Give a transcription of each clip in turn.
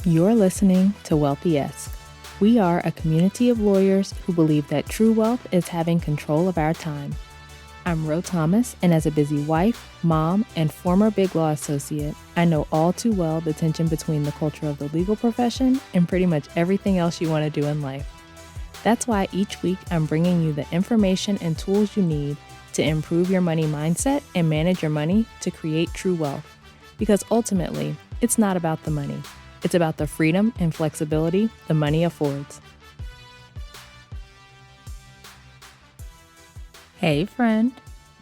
You're listening to Wealthy-esque. We are a community of lawyers who believe that true wealth is having control of our time. I'm Ro Thomas, and as a busy wife, mom, and former Big Law associate, I know all too well the tension between the culture of the legal profession and pretty much everything else you want to do in life. That's why each week I'm bringing you the information and tools you need to improve your money mindset and manage your money to create true wealth. Because ultimately, it's not about the money. It's about the freedom and flexibility the money affords. Hey friend,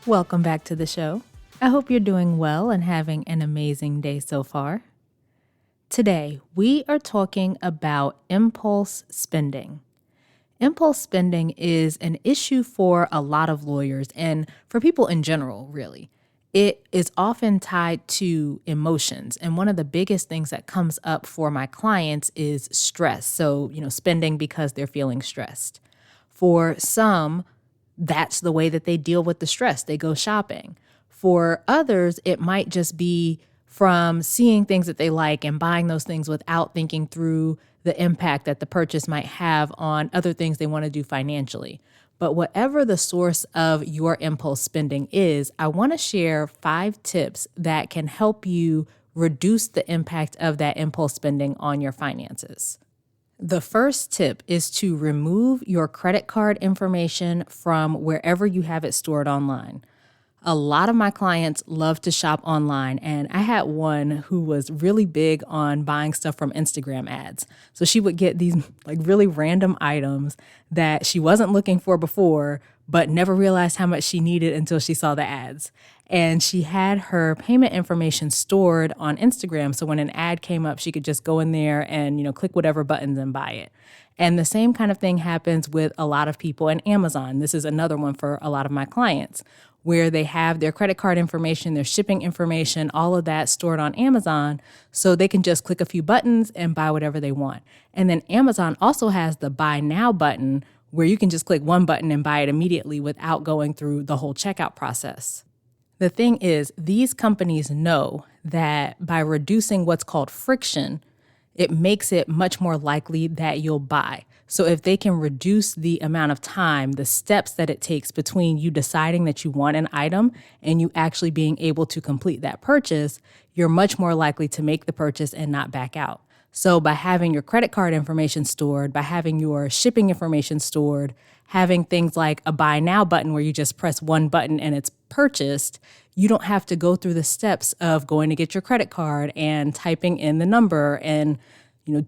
welcome back to the show. I hope you're doing well and having an amazing day so far. Today, we are talking about impulse spending. Impulse spending is an issue for a lot of lawyers and for people in general, really. It is often tied to emotions. And one of the biggest things that comes up for my clients is stress. So, spending because they're feeling stressed. For some, that's the way that they deal with the stress. They go shopping. For others, it might just be from seeing things that they like and buying those things without thinking through the impact that the purchase might have on other things they want to do financially. But whatever the source of your impulse spending is, I want to share 5 tips that can help you reduce the impact of that impulse spending on your finances. The first tip is to remove your credit card information from wherever you have it stored online. A lot of my clients love to shop online, and I had one who was really big on buying stuff from Instagram ads. So she would get these really random items that she wasn't looking for before, but never realized how much she needed until she saw the ads. And she had her payment information stored on Instagram. So when an ad came up, she could just go in there and, click whatever buttons and buy it. And the same kind of thing happens with a lot of people in Amazon. This is another one for a lot of my clients, where they have their credit card information, their shipping information, all of that stored on Amazon, so they can just click a few buttons and buy whatever they want. And then Amazon also has the buy now button, where you can just click one button and buy it immediately without going through the whole checkout process. The thing is, these companies know that by reducing what's called friction, it makes it much more likely that you'll buy. So if they can reduce the amount of time, the steps that it takes between you deciding that you want an item and you actually being able to complete that purchase, you're much more likely to make the purchase and not back out. So by having your credit card information stored, by having your shipping information stored, having things like a buy now button where you just press one button and it's purchased, you don't have to go through the steps of going to get your credit card and typing in the number and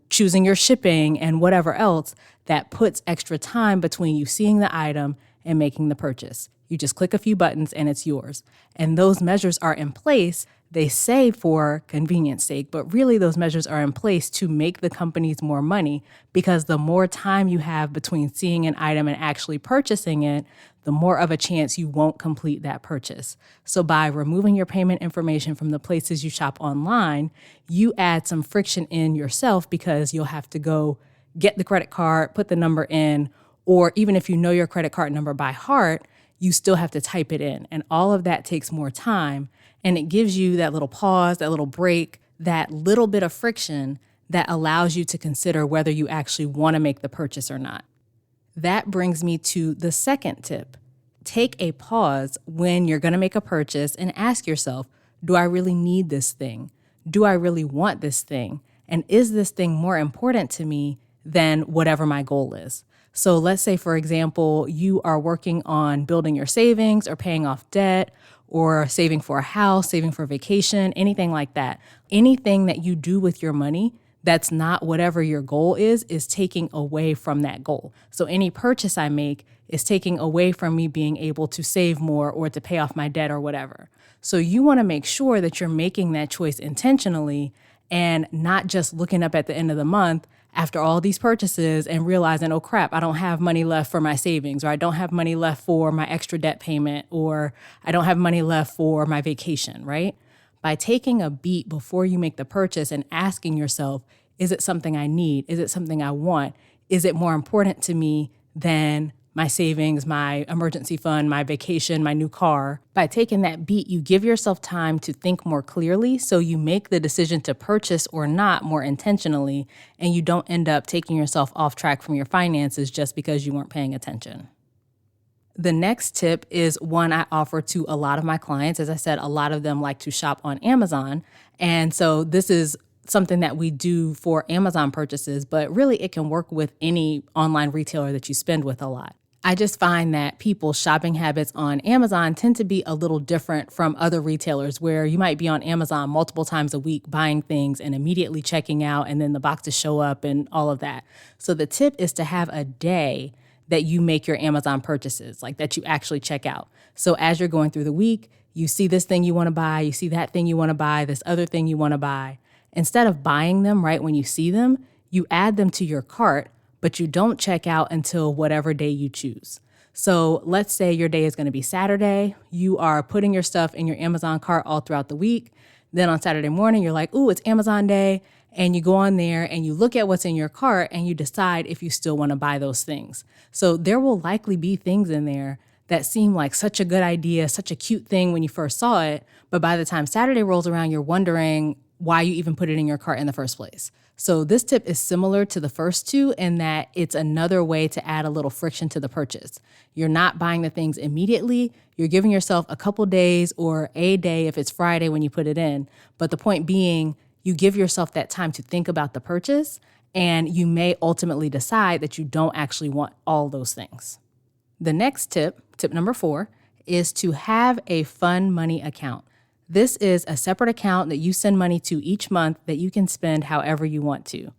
choosing your shipping and whatever else that puts extra time between you seeing the item and making the purchase. You just click a few buttons and it's yours. And those measures are in place, they say for convenience sake, but really those measures are in place to make the companies more money, because the more time you have between seeing an item and actually purchasing it, the more of a chance you won't complete that purchase. So by removing your payment information from the places you shop online, you add some friction in yourself, because you'll have to go get the credit card, put the number in, or even if you know your credit card number by heart, you still have to type it in. And all of that takes more time. And it gives you that little pause, that little break, that little bit of friction that allows you to consider whether you actually want to make the purchase or not. That brings me to the second tip. Take a pause when you're going to make a purchase and ask yourself, do I really need this thing? Do I really want this thing? And is this thing more important to me than whatever my goal is? So let's say, for example, you are working on building your savings or paying off debt or saving for a house, saving for a vacation, anything like that. Anything that you do with your money that's not whatever your goal is taking away from that goal. So any purchase I make is taking away from me being able to save more or to pay off my debt or whatever. So you want to make sure that you're making that choice intentionally and not just looking up at the end of the month after all these purchases and realizing, oh crap, I don't have money left for my savings, or I don't have money left for my extra debt payment, or I don't have money left for my vacation, right? By taking a beat before you make the purchase and asking yourself, is it something I need? Is it something I want? Is it more important to me than my savings, my emergency fund, my vacation, my new car. By taking that beat, you give yourself time to think more clearly, so you make the decision to purchase or not more intentionally, and you don't end up taking yourself off track from your finances just because you weren't paying attention. The next tip is one I offer to a lot of my clients. As I said, a lot of them like to shop on Amazon. And so this is something that we do for Amazon purchases, but really it can work with any online retailer that you spend with a lot. I just find that people's shopping habits on Amazon tend to be a little different from other retailers, where you might be on Amazon multiple times a week buying things and immediately checking out, and then the boxes show up and all of that. So the tip is to have a day that you make your Amazon purchases, like that you actually check out. So as you're going through the week, you see this thing you want to buy, you see that thing you want to buy, this other thing you want to buy. Instead of buying them right when you see them, you add them to your cart, but you don't check out until whatever day you choose. So let's say your day is going to be Saturday. You are putting your stuff in your Amazon cart all throughout the week. Then on Saturday morning, you're like, ooh, it's Amazon day. And you go on there and you look at what's in your cart and you decide if you still want to buy those things. So there will likely be things in there that seem like such a good idea, such a cute thing when you first saw it. But by the time Saturday rolls around, you're wondering why you even put it in your cart in the first place. So this tip is similar to the first two in that it's another way to add a little friction to the purchase. You're not buying the things immediately. You're giving yourself a couple days or a day if it's Friday when you put it in. But the point being, you give yourself that time to think about the purchase, and you may ultimately decide that you don't actually want all those things. The next tip, tip number 4, is to have a fun money account. This is a separate account that you send money to each month that you can spend however you want to.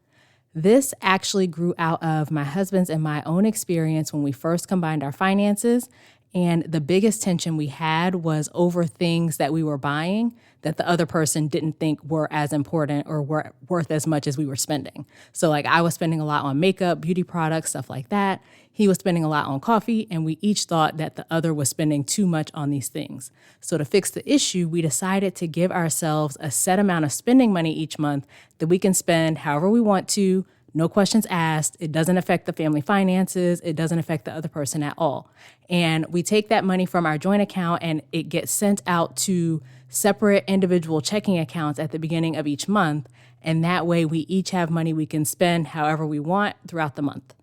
This actually grew out of my husband's and my own experience when we first combined our finances. And the biggest tension we had was over things that we were buying that the other person didn't think were as important or were worth as much as we were spending. So like I was spending a lot on makeup, beauty products, stuff like that. He was spending a lot on coffee, and we each thought that the other was spending too much on these things. So to fix the issue, we decided to give ourselves a set amount of spending money each month that we can spend however we want to, no questions asked. It doesn't affect the family finances. It doesn't affect the other person at all. And we take that money from our joint account and it gets sent out to separate individual checking accounts at the beginning of each month. And that way we each have money we can spend however we want throughout the month.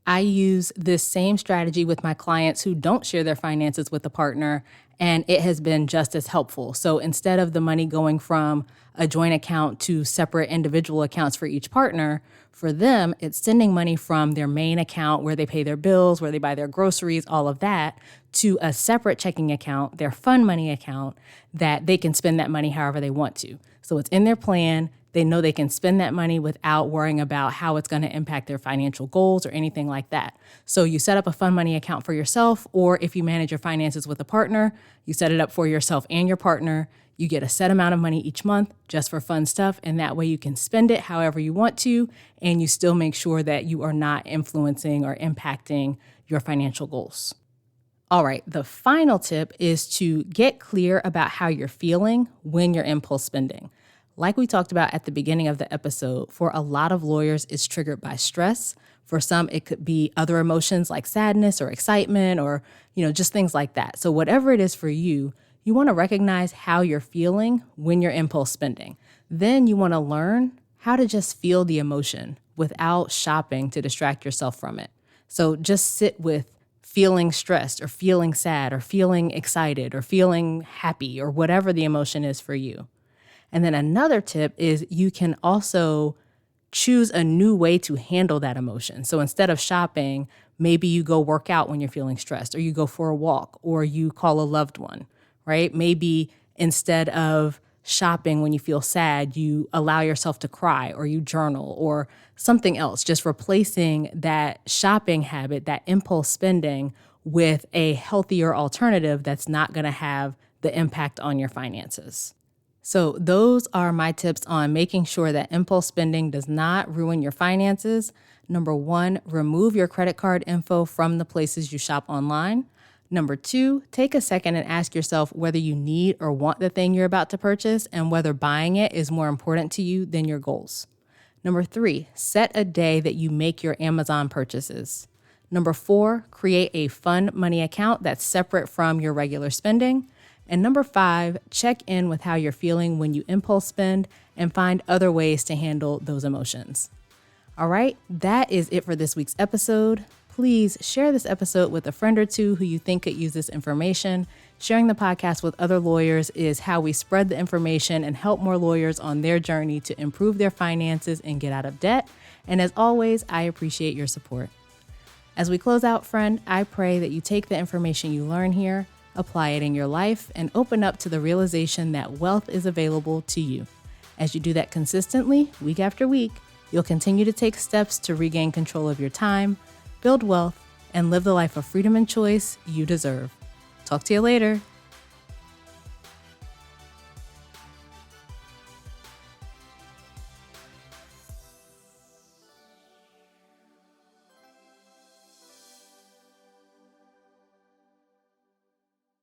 I use this same strategy with my clients who don't share their finances with a partner, and it has been just as helpful. So instead of the money going from a joint account to separate individual accounts for each partner, for them, it's sending money from their main account where they pay their bills, where they buy their groceries, all of that, to a separate checking account, their fun money account, that they can spend that money however they want to. So it's in their plan. They know they can spend that money without worrying about how it's going to impact their financial goals or anything like that. So you set up a fun money account for yourself, or if you manage your finances with a partner, you set it up for yourself and your partner. You get a set amount of money each month just for fun stuff, and that way you can spend it however you want to, and you still make sure that you are not influencing or impacting your financial goals. All right, the final tip is to get clear about how you're feeling when you're impulse spending. Like we talked about at the beginning of the episode, for a lot of lawyers, it's triggered by stress. For some, it could be other emotions like sadness or excitement or, just things like that. So whatever it is for you, you want to recognize how you're feeling when you're impulse spending. Then you want to learn how to just feel the emotion without shopping to distract yourself from it. So just sit with feeling stressed or feeling sad or feeling excited or feeling happy or whatever the emotion is for you. And then another tip is you can also choose a new way to handle that emotion. So instead of shopping, maybe you go work out when you're feeling stressed, or you go for a walk, or you call a loved one, right? Maybe instead of shopping when you feel sad, you allow yourself to cry, or you journal, or something else, just replacing that shopping habit, that impulse spending, with a healthier alternative that's not going to have the impact on your finances. So those are my tips on making sure that impulse spending does not ruin your finances. Number 1, remove your credit card info from the places you shop online. Number 2, take a second and ask yourself whether you need or want the thing you're about to purchase and whether buying it is more important to you than your goals. Number 3, set a day that you make your Amazon purchases. Number 4, create a fun money account that's separate from your regular spending. And number 5, check in with how you're feeling when you impulse spend and find other ways to handle those emotions. All right, that is it for this week's episode. Please share this episode with a friend or two who you think could use this information. Sharing the podcast with other lawyers is how we spread the information and help more lawyers on their journey to improve their finances and get out of debt. And as always, I appreciate your support. As we close out, friend, I pray that you take the information you learn here, apply it in your life, and open up to the realization that wealth is available to you. As you do that consistently, week after week, you'll continue to take steps to regain control of your time, build wealth, and live the life of freedom and choice you deserve. Talk to you later.